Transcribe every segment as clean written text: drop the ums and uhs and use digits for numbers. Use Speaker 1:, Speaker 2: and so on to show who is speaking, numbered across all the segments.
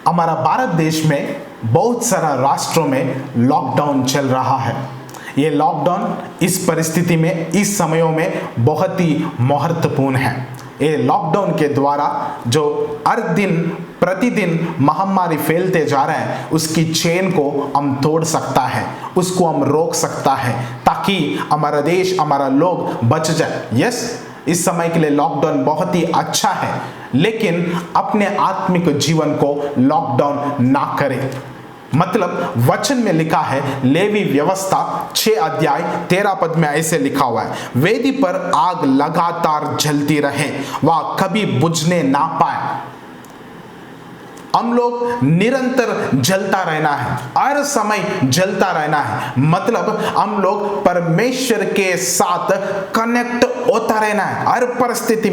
Speaker 1: हमारा भारत देश में बहुत सारा राष्ट्रों में लॉकडाउन चल रहा है। ये लॉकडाउन इस परिस्थिति में, इस समयों में बहुत ही महत्वपूर्ण है। ये लॉकडाउन के द्वारा जो हर दिन प्रतिदिन महामारी फैलते जा रहा है, उसकी चेन को हम तोड़ सकता है, उसको हम रोक सकता है, ताकि हमारा देश, हमारा लोग बच जाए। यस, इस समय के लिए लॉकडाउन बहुत ही अच्छा है, लेकिन अपने आत्मिक जीवन को लॉकडाउन ना करें। मतलब वचन में लिखा है, लेवी व्यवस्था 6 अध्याय 13 पद में ऐसे लिखा हुआ है, वेदी पर आग लगातार जलती रहे, वह कभी बुझने ना पाए। हम लोग निरंतर जलता रहना है, हर समय जलता रहना है। मतलब हम लोग परमेश्वर के साथ कनेक्ट होता रहना है। हर परिस्थिति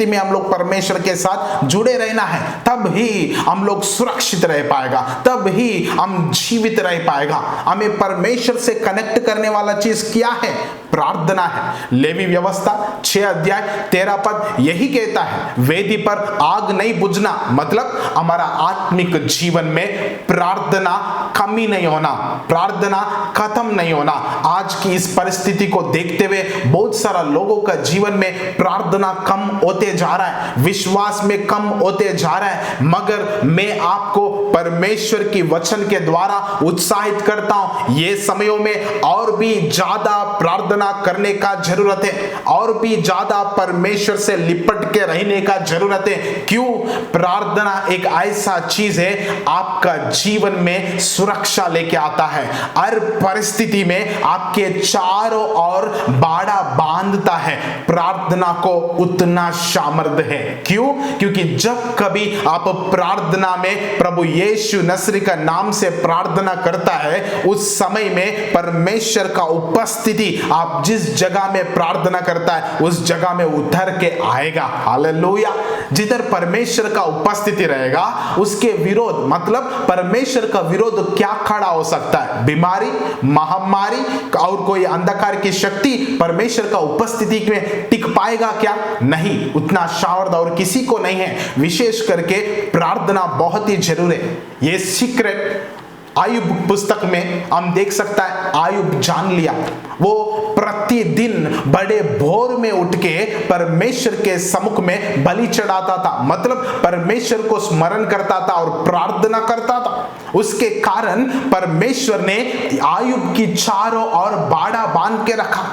Speaker 1: में हम लोग परमेश्वर के साथ जुड़े रहना है, तब ही हम लोग सुरक्षित रह पाएगा, तब ही हम जीवित रह पाएगा। हमें परमेश्वर से कनेक्ट करने वाला चीज क्या है? प्रार्थना है। लेवी व्यवस्था 6 अध्याय 13 पद यही कहता है, वेदी पर आग नहीं बुझना। मतलब हमारा आत्मिक जीवन में प्रार्थना कमी नहीं होना, प्रार्थना खत्म नहीं होना। आज की इस परिस्थिति को देखते हुए बहुत सारा लोगों का जीवन में प्रार्थना कम होते जा रहा है, विश्वास में कम होते जा रहा है। मगर मैं आपको परमेश्वर की वचन के द्वारा उत्साहित करता हूं, ये समयों में और भी ज्यादा प्रार्थना करने का जरूरत है, और भी ज्यादा परमेश्वर से लिपट के रहने का जरूरत है। क्यों? प्रार्थना एक ऐसा चीज है, आपका जीवन में सुरक्षा लेके आता है। हर परिस्थिति में आपके चारों ओर बाड़ा बांधता है। प्रार्थना को उतना सामर्थ्य है। क्यों? क्योंकि जब कभी आप प्रार्थना में प्रभु यीशु नसरी का नाम से प्रार्थना करता है, उस समय में परमेश्वर का उपस्थिति आप जिस जगह में प्रार्थना करता है उस जगह में उतर के आएगा। हालेलुया। जिधर परमेश्वर का उपस्थिति रहेगा, उसके विरोध, मतलब परमेश्वर का विरोध क्या खड़ा हो सकता है? बीमारी, महामारी और कोई अंधकार की शक्ति परमेश्वर का उपस्थिति में टिक पाएगा क्या? नहीं, उतना सामर्थ और किसी को नहीं है। विशेष करके प्रार्थना बहुत ही जरूरी है। ये सीक्रेट आयुब पुस्तक में हम देख सकता है, आयुब जान लिया। वो प्रतिदिन बड़े भोर में उठ के परमेश्वर के सम्मुख में बलि चढ़ाता था। मतलब परमेश्वर को स्मरण करता था और प्रार्थना करता था। उसके कारण परमेश्वर ने आयुब की चारों ओर बाड़ा बांध के रखा।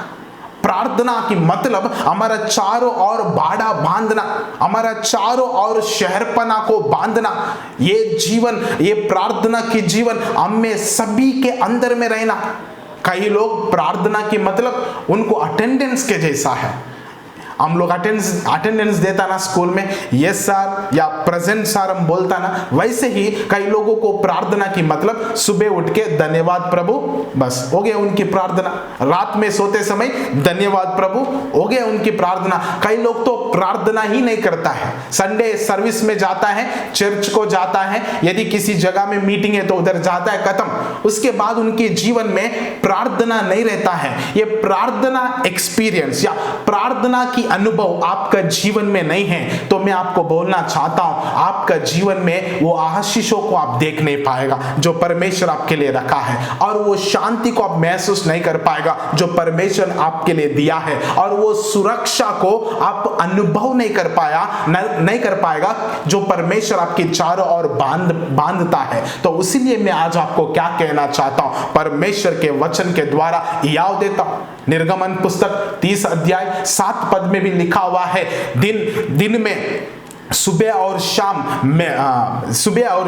Speaker 1: प्रार्थना की मतलब हमारा चारों ओर बाड़ा बांधना, हमारा चारों ओर शहरपना को बांधना। ये जीवन, ये प्रार्थना की जीवन हमें सभी के अंदर में रहना। कई लोग प्रार्थना की मतलब उनको अटेंडेंस के जैसा है। हम लोग अटेंडेंस देता ना स्कूल में, यस सर या प्रेजेंट सर हम बोलता ना, वैसे ही कई लोगों को प्रार्थना की मतलब सुबह उठ के धन्यवाद प्रभु, बस हो गया उनकी प्रार्थना। रात में सोते समय धन्यवाद प्रभु, हो गया उनकी प्रार्थना। कई लोग तो प्रार्थना ही नहीं करता है। संडे सर्विस में जाता है, चर्च को जाता है, यदि किसी जगह में मीटिंग है तो उधर जाता है, खत्म। उसके बाद उनके जीवन में प्रार्थना नहीं रहता है। ये प्रार्थना एक्सपीरियंस या प्रार्थना की अनुभव आपका जीवन में नहीं है, तो मैं आपको बोलना चाहता हूं, आपका जीवन में वो आशीषों को आप देख नहीं पाएगा जो परमेश्वर आपके लिए रखा है, और वो शांति को आप महसूस नहीं कर पाएगा जो परमेश्वर आपके लिए दिया है, और वो सुरक्षा को आप अनुभव नहीं कर पाएगा जो परमेश्वर आपके चारों ओर बांधता है। तो इसीलिए मैं आज आपको क्या कहना चाहता हूं, परमेश्वर के वचन के द्वारा याद देता हूं। निर्गमन पुस्तक 30 अध्याय 7 पद में भी लिखा हुआ है, दिन में सुबह और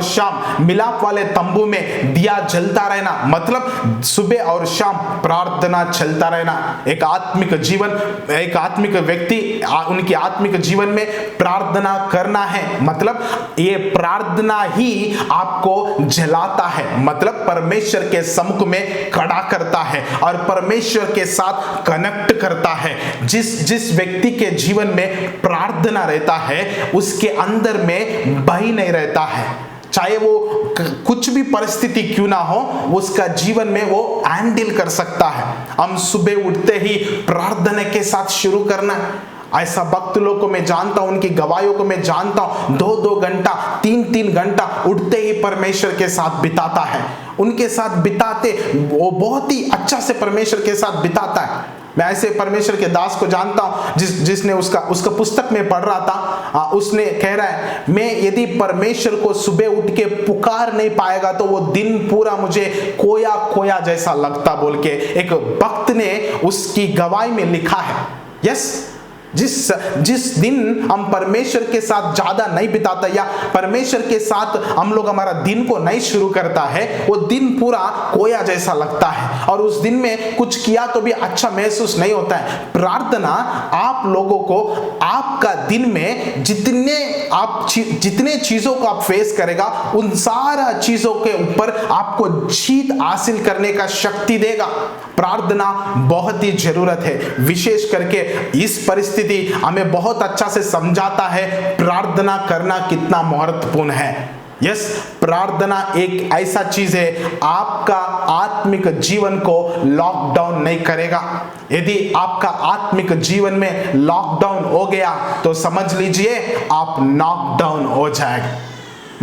Speaker 1: शाम मिलाप वाले तंबू में दिया जलता रहना। मतलब सुबह और शाम प्रार्थना चलता रहना। एक आत्मिक व्यक्ति उनके आत्मिक जीवन में प्रार्थना करना है। मतलब ये प्रार्थना ही आपको जलाता है, मतलब परमेश्वर के सम्मुख में खड़ा करता है और परमेश्वर के साथ कनेक्ट करता है। जिस व्यक्ति के जीवन में प्रार्थना रहता है, उसके अंदर में भय नहीं रहता है। चाहे वो कुछ भी परिस्थिति क्यों ना हो, उसका जीवन में वो हैंडल कर सकता है। हम सुबह उठते ही प्रार्थना के साथ शुरू करना। ऐसा वक्त लोग को मैं जानता हूं, उनकी गवाहियों को मैं जानता हूं, 2-2 घंटा 3-3 घंटा उठते ही परमेश्वर के साथ बिताता है। उनके साथ बिताते वो बहुत ही अच्छा से परमेश्वर के साथ बिताता है। मैं ऐसे परमेश्वर के दास को जानता हूं जिसने उसका पुस्तक में पढ़ रहा था, उसने कह रहा है, मैं यदि परमेश्वर को सुबह उठ के पुकार नहीं पाएगा तो वो दिन पूरा मुझे खोया खोया जैसा लगता बोल के एक भक्त ने उसकी गवाही में लिखा है। यस, जिस दिन हम परमेश्वर के साथ ज्यादा नहीं बिताता या परमेश्वर के साथ हम लोग हमारा दिन को नहीं शुरू करता है, वो दिन पूरा कोया जैसा लगता है और उस दिन में कुछ किया तो भी अच्छा महसूस नहीं होता है। प्रार्थना आप लोगों को आपका दिन में जितने चीजों को आप फेस करेगा उन सारा चीजों के ऊपर आपको जीत हासिल करने का शक्ति देगा। प्रार्थना बहुत ही जरूरत है, विशेष करके इस परिस्थिति हमें बहुत अच्छा से समझाता है प्रार्थना करना कितना महत्वपूर्ण है। यस, प्रार्थना एक ऐसा चीज है आपका आत्मिक जीवन को लॉकडाउन नहीं करेगा। यदि आपका आत्मिक जीवन में लॉकडाउन हो गया तो समझ लीजिए आप नॉकडाउन हो जाएगा,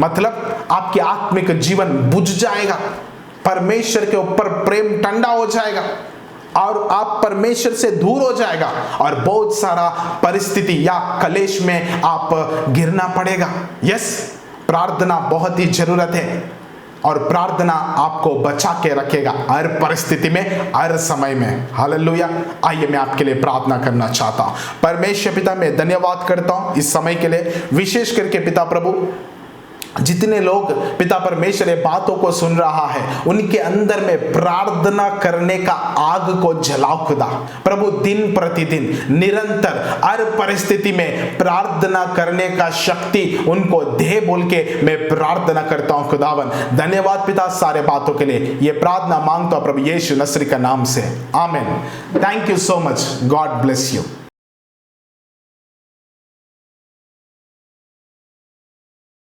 Speaker 1: मतलब आपकी आत्मिक जीवन बुझ जाएगा, परमेश्वर के ऊपर प्रेम ठंडा हो जाएगा और आप परमेश्वर से दूर हो जाएगा और बहुत सारा परिस्थिति या कलेश में आप गिरना पड़ेगा। यस, प्रार्थना बहुत ही जरूरत है और प्रार्थना आपको बचा के रखेगा हर परिस्थिति में, हर समय में। हालेलुया। आइए मैं आपके लिए प्रार्थना करना चाहता हूं। परमेश्वर पिता, मैं धन्यवाद करता हूं इस समय के लिए, विशेष करके पिता प्रभु जितने लोग पिता परमेश्वर ये बातों को सुन रहा है उनके अंदर में प्रार्थना करने का आग को जलाओ खुदा प्रभु। दिन प्रतिदिन निरंतर हर परिस्थिति में प्रार्थना करने का शक्ति उनको दे बोल के मैं प्रार्थना करता हूं खुदावन। धन्यवाद पिता सारे बातों के लिए, ये प्रार्थना मांगता हूं प्रभु यीशु नसरी का नाम से, आमीन। Thank you so much, God bless you.